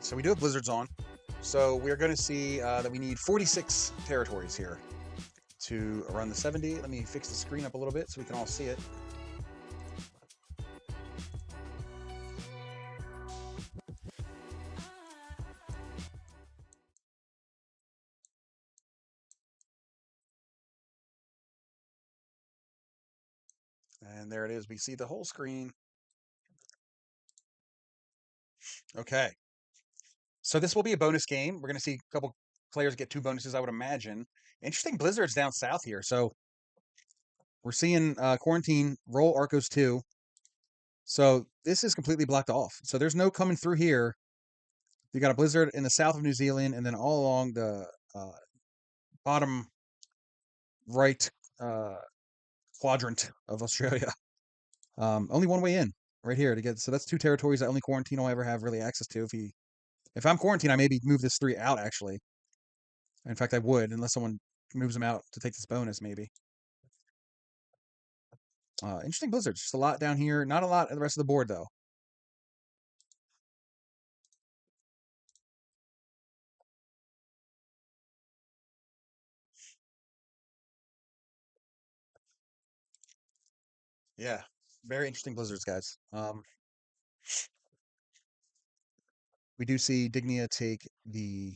right, so we do have blizzards on. So we're going to see that we need 46 territories here to run the 70. Let me fix the screen up a little bit so we can all see it. And there it is. We see the whole screen. Okay. So this will be a bonus game. We're going to see a couple players get 2 bonuses, I would imagine. Interesting blizzards down south here. So we're seeing Quarantine roll Arcos 2. So this is completely blocked off. So there's no coming through here. You got a blizzard in the south of New Zealand and then all along the bottom right quadrant of Australia. Only one way in right here to get. So that's 2 territories that only Quarantine will ever have really access to. If I'm quarantined, I maybe move this 3 out actually. In fact, I would, unless someone moves them out to take this bonus, maybe. Interesting blizzards. Just a lot down here. Not a lot of the rest of the board, though. Yeah, very interesting blizzards, guys. We do see Dignia take the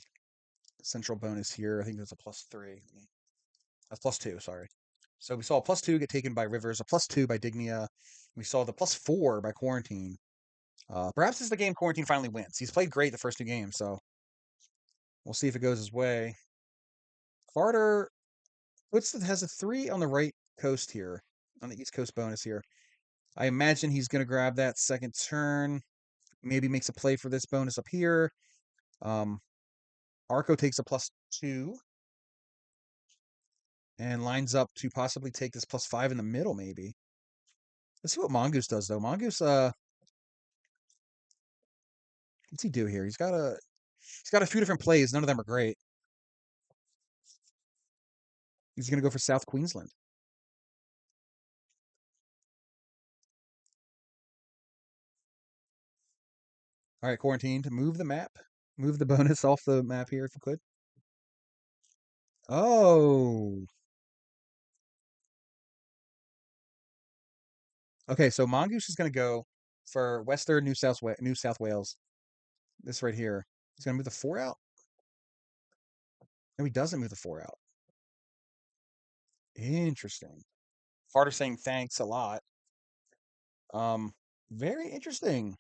central bonus here. I think there's a +3. That's +2, sorry. So we saw a +2 get taken by Rivers, a +2 by Dignia. We saw the +4 by Quarantine. Perhaps this is the game Quarantine finally wins. He's played great the first 2 games, so we'll see if it goes his way. Carter has a 3 on the right coast here, on the East Coast bonus here. I imagine he's going to grab that second turn. Maybe makes a play for this bonus up here. Arco takes a +2 and lines up to possibly take this +5 in the middle, maybe. Let's see what Mongoose does, though. Mongoose, what's he do here? He's got a few different plays. None of them are great. He's going to go for South Queensland. All right, Quarantine, to move the map. Move the bonus off the map here if you could. Oh. Okay, so Mongoose is going to go for Western New South Wales. This right here. He's going to move the 4 out. No, he doesn't move the 4 out. Interesting. Carter saying thanks a lot. Very interesting.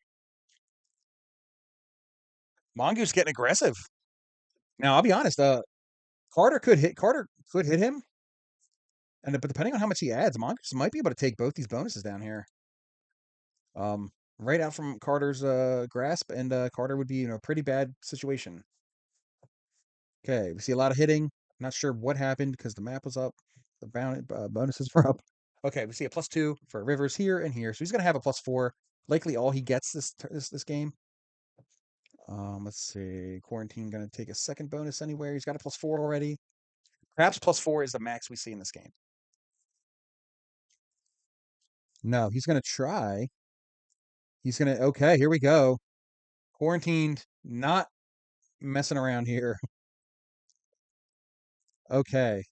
Mongoose getting aggressive. Now, I'll be honest, Carter could hit him. But depending on how much he adds, Mongoose might be able to take both these bonuses down here. Right out from Carter's grasp, and Carter would be in a pretty bad situation. Okay, we see a lot of hitting. Not sure what happened because the map was up. The bonuses were up. Okay, we see a +2 for Rivers here and here. So he's going to have a +4. Likely all he gets this game. Let's see. Quarantine going to take a second bonus anywhere. He's got a +4 already. Perhaps +4 is the max we see in this game. No, he's going to try. He's going to, okay, here we go. Quarantined, not messing around here. Okay.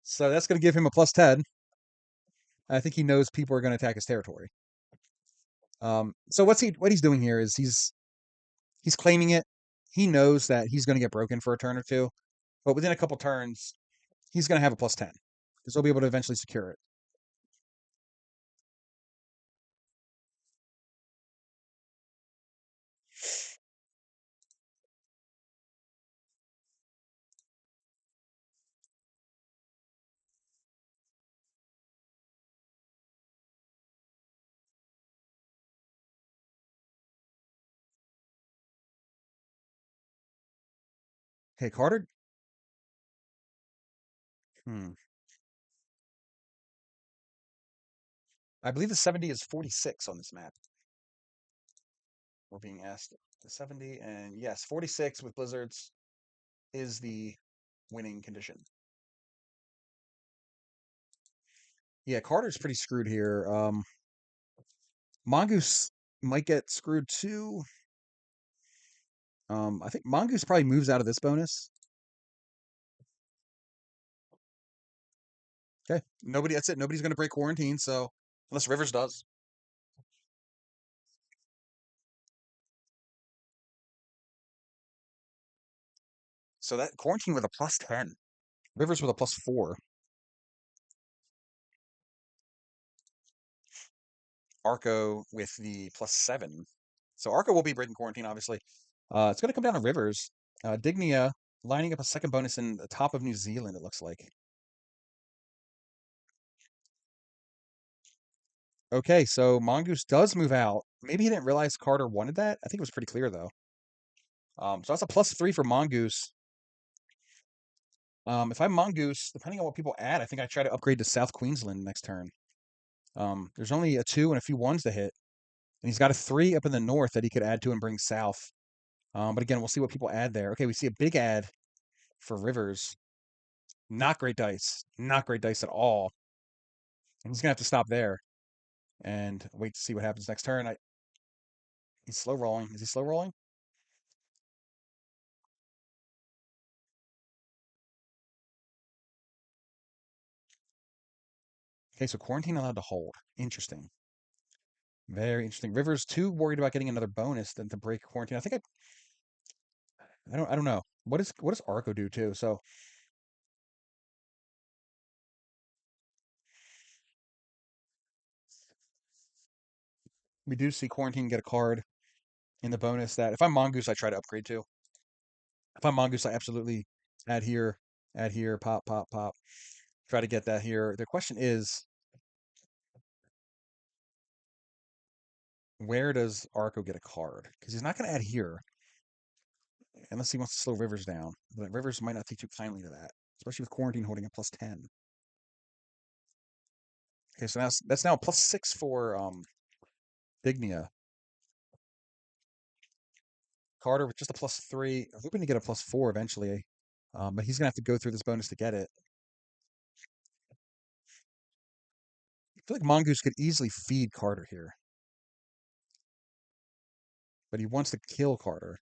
So that's going to give him a +10. I think he knows people are going to attack his territory. So what he's doing here is he's claiming it. He knows that he's going to get broken for a turn or 2, but within a couple turns, he's going to have a +10 because he'll be able to eventually secure it. Okay, Carter. I believe the 70 is 46 on this map. We're being asked the 70, and yes, 46 with blizzards is the winning condition. Yeah, Carter's pretty screwed here. Mongoose might get screwed too. I think Mongoose probably moves out of this bonus. Okay. Nobody, that's it. Nobody's going to break quarantine, so unless Rivers does. So that quarantine with a +10. Rivers with a +4. Arco with the +7. So Arco will be breaking quarantine, obviously. It's going to come down to Rivers. Dignia lining up a second bonus in the top of New Zealand, it looks like. Okay, so Mongoose does move out. Maybe he didn't realize Carter wanted that. I think it was pretty clear, though. So that's a +3 for Mongoose. If I'm Mongoose, depending on what people add, I think I try to upgrade to South Queensland next turn. There's only a 2 and a few 1s to hit. And he's got a 3 up in the north that he could add to and bring south. But again, we'll see what people add there. Okay, we see a big ad for Rivers. Not great dice. Not great dice at all. And he's going to have to stop there and wait to see what happens next turn. He's slow rolling. Is he slow rolling? Okay, so quarantine allowed to hold. Interesting. Very interesting. Rivers too worried about getting another bonus than to break quarantine. I don't know. What does Arco do too? So we do see quarantine get a card in the bonus that if I'm Mongoose, I try to upgrade to. If I'm Mongoose, I absolutely add here, pop, pop, pop. Try to get that here. The question is, where does Arco get a card? Because he's not going to add here unless he wants to slow Rivers down. But Rivers might not take too kindly to that, especially with quarantine holding a +10. Okay, so that's now a +6 for Dignia. Carter with just a +3. I'm hoping to get a +4 eventually, but he's gonna have to go through this bonus to get it. I feel like Mongoose could easily feed Carter here, but he wants to kill Carter.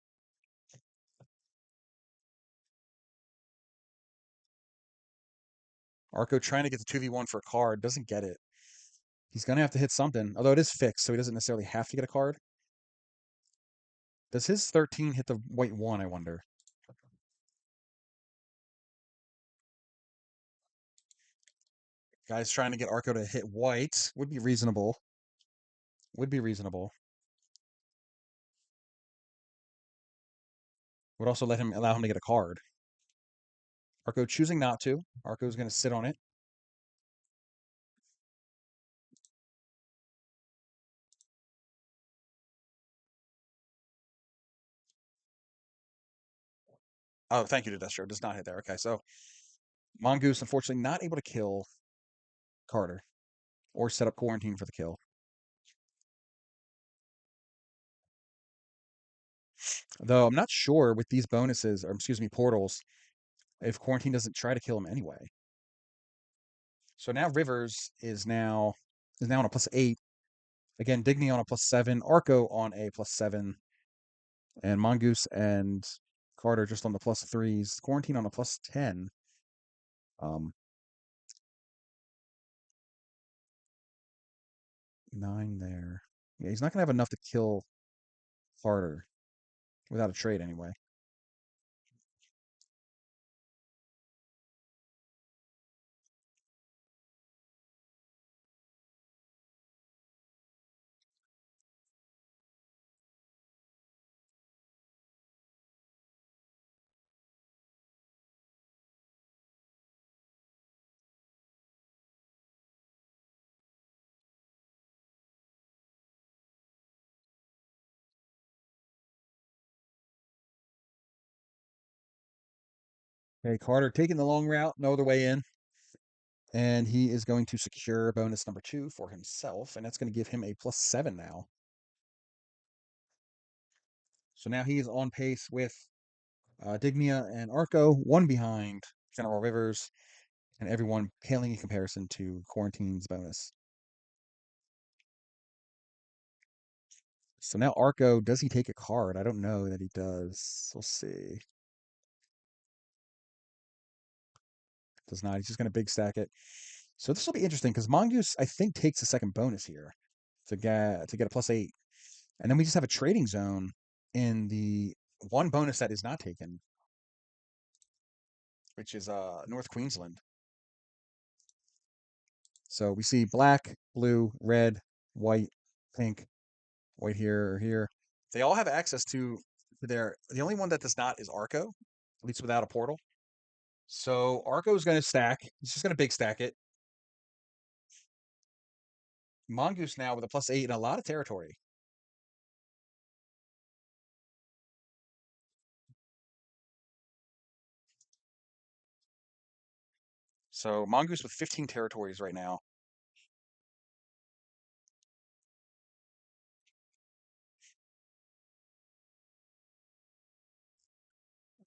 Arco trying to get the 2v1 for a card, doesn't get it. He's gonna have to hit something, although it is fixed, so he doesn't necessarily have to get a card. Does his 13 hit the white 1, I wonder? Guys trying to get Arco to hit white would be reasonable. Would be reasonable. Would also allow him to get a card. Arco choosing not to. Arco's gonna sit on it. Oh, thank you to Destro. Does not hit there. Okay, so Mongoose, unfortunately, not able to kill Carter or set up quarantine for the kill. Though I'm not sure with these bonuses, or excuse me, portals, if quarantine doesn't try to kill him anyway. So now Rivers is now on a +8. Again, Digny on a +7, Arco on a +7, and Mongoose and Carter just on the +3s. Quarantine on a +10. Um, 9 there. Yeah, he's not gonna have enough to kill Carter without a trade anyway. Okay, Carter taking the long route, no other way in. And he is going to secure bonus number 2 for himself, and that's going to give him a +7 now. So now he is on pace with Dignia and Arco, one behind General Rivers, and everyone paling in comparison to Quarantine's bonus. So now Arco, does he take a card? I don't know that he does. We'll see. Does not. He's just going to big stack it. So this will be interesting because Mongoose, I think, takes a second bonus here to get a +8. And then we just have a trading zone in the one bonus that is not taken, which is North Queensland. So we see black, blue, red, white, pink, white here or here. They all have access to their. The only one that does not is Arco, at least without a portal. So Arco is going to stack. He's just going to big stack it. Mongoose now with a +8 and a lot of territory. So Mongoose with 15 territories right now.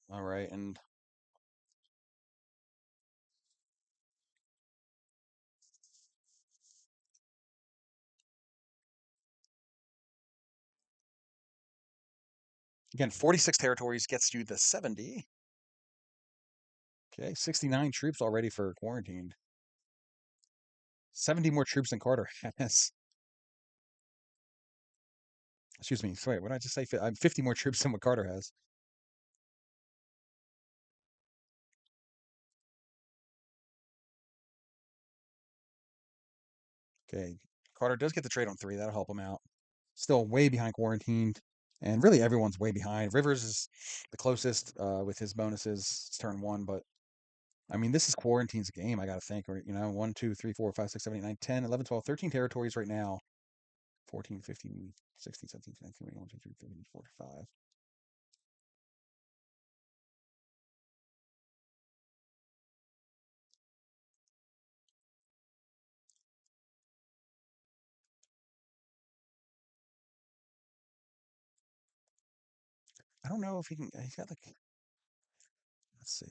All right, and again, 46 territories gets you the 70. Okay, 69 troops already for quarantined. 70 more troops than Carter has. Excuse me. Sorry, what did I just say? I'm 50 more troops than what Carter has. Okay, Carter does get the trade on 3. That'll help him out. Still way behind quarantined, and really everyone's way behind. Rivers is the closest with his bonuses. It's turn 1, but I mean, this is quarantine's game. I got to think, or 1, 2, 3, 4, 5, 6, 7, 8, 9, 10, 11, 12, 13 territories right now. 14, 15, 16, 17, 19, 20, 1, 2, 3, 4, 5. I don't know if he can. He's got like. Let's see.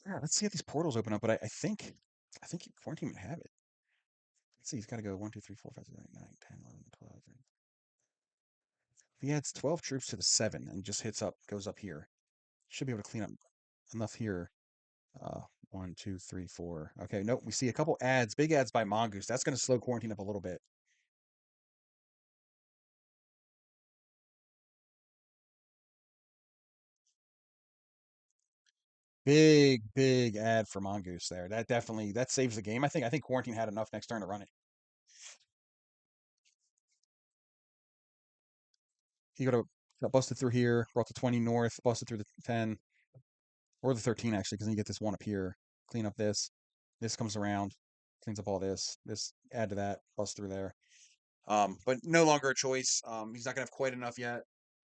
Yeah, let's see if these portals open up. But I think quarantine would have it. Let's see. He's got to go 1, 2, 3, 4, 5, 6, 7, 8, 9, 10, 11, 12. If he adds 12 troops to the 7 and just goes up here, should be able to clean up enough here. 1, 2, 3, 4. Okay, nope. We see a couple ads, big ads by Mongoose. That's going to slow quarantine up a little bit. Big ad for Mongoose there. That definitely saves the game. I think quarantine had enough next turn to run it. He got busted through here, brought the 20 north, busted through the 10 or the 13 actually, because then you get this one up here. Clean up this. This comes around, cleans up all this. This add to that, bust through there. But no longer a choice. He's not gonna have quite enough yet.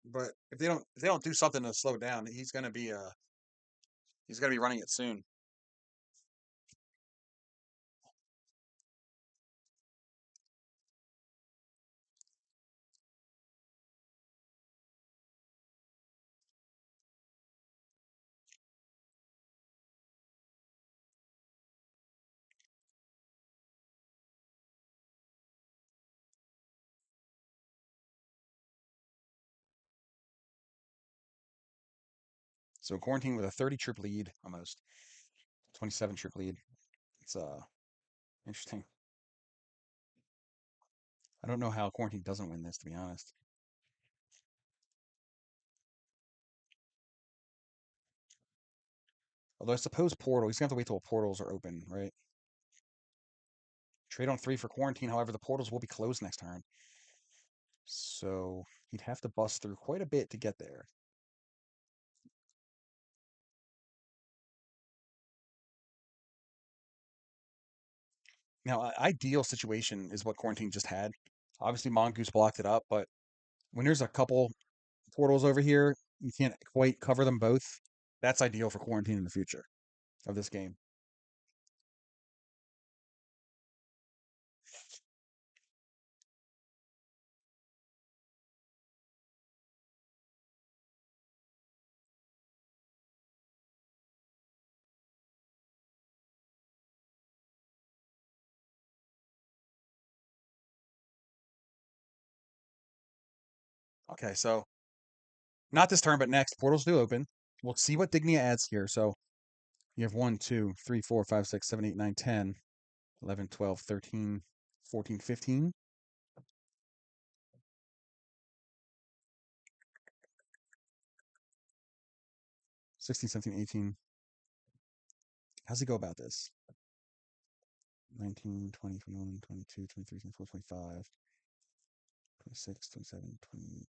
But if they don't do something to slow it down, he's gonna be running it soon. So quarantine with a 30 troop lead, almost 27 troop lead. It's interesting. I don't know how quarantine doesn't win this, to be honest. Although I suppose portal, he's gonna have to wait till portals are open, right? Trade on 3 for quarantine. However, the portals will be closed next turn. So he'd have to bust through quite a bit to get there. Now, ideal situation is what quarantine just had. Obviously, Mongoose blocked it up, but when there's a couple portals over here, you can't quite cover them both. That's ideal for quarantine in the future of this game. Okay, so not this turn, but next. Portals do open. We'll see what Dignia adds here. So you have 1, 2, 3, 4, 5, 6, 7, 8, 9, 10, 11, 12, 13, 14, 15. 16, 17, 18. How's he go about this? 19, 20, 21, 22, 23, 24, 25, 26, 27, 28,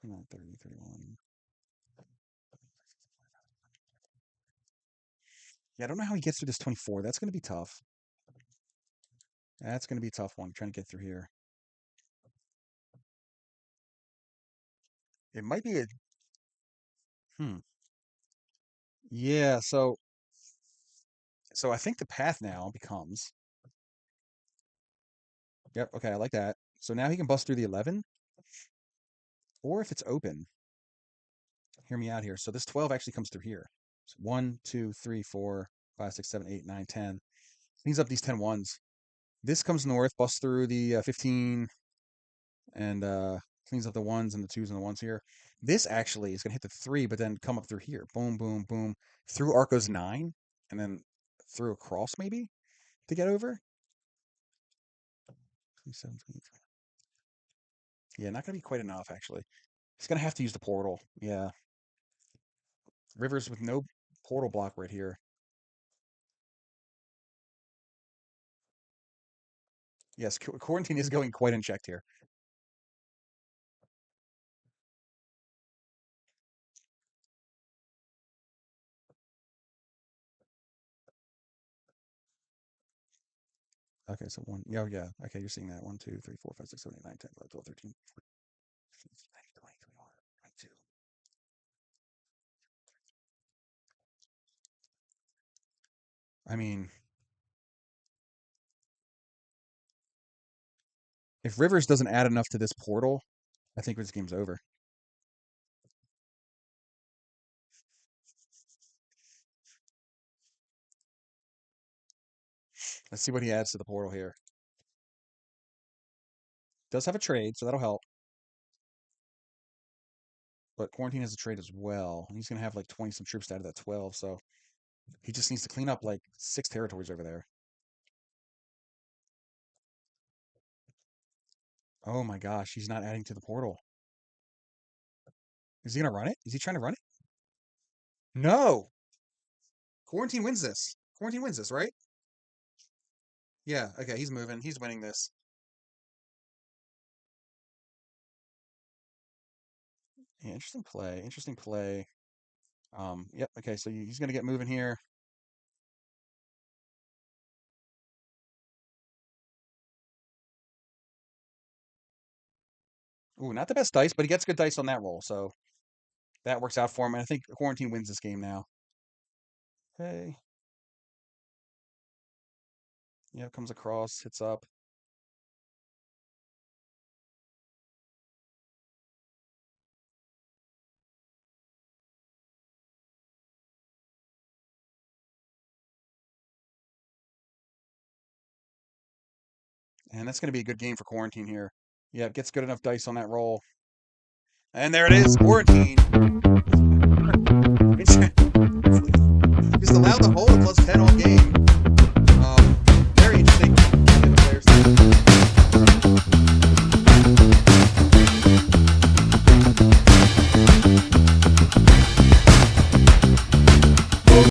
29, 30, 31. Yeah, I don't know how he gets through this 24. That's going to be tough. That's going to be a tough one, trying to get through here. It might be a... Yeah, so I think the path now becomes... Yep, okay, I like that. So now he can bust through the 11. Or if it's open, hear me out here. So this 12 actually comes through here. So 1, 2, 3, 4, 5, 6, 7, 8, 9, 10. Cleans up these 10 ones. This comes north, busts through the 15, and cleans up the ones and the twos and the ones here. This actually is going to hit the 3, but then come up through here. Boom, boom, boom. Through Arco's 9, and then through across maybe to get over. 27, 28. Yeah, not going to be quite enough, actually. He's going to have to use the portal. Yeah. Rivers with no portal block right here. Yes, quarantine is going quite unchecked here. Okay, so 1. Yeah, yeah. Okay, you're seeing that. 1, 2, 3, 4, 5, 6, 7, 8, 9, 10, 11, 12, 13, 14, 15, 16, 17, 20, 21, 22. I mean, if Rivers doesn't add enough to this portal, I think this game's over. Let's see what he adds to the portal here. Does have a trade, so that'll help. But Quarantine has a trade as well. And he's going to have like 20 some troops out of that 12, so he just needs to clean up like 6 territories over there. Oh my gosh, he's not adding to the portal. Is he going to run it? Is he trying to run it? No! Quarantine wins this. Quarantine wins this, right? Yeah, okay, he's moving. He's winning this. Yeah, interesting play. Interesting play. Yep, okay, so he's going to get moving here. Ooh, not the best dice, but he gets good dice on that roll, so that works out for him. And I think Quarantine wins this game now. Okay. Yeah, comes across, hits up. And that's going to be a good game for Quarantine here. Yeah, gets good enough dice on that roll. And there it is, Quarantine. Just allowed the hole.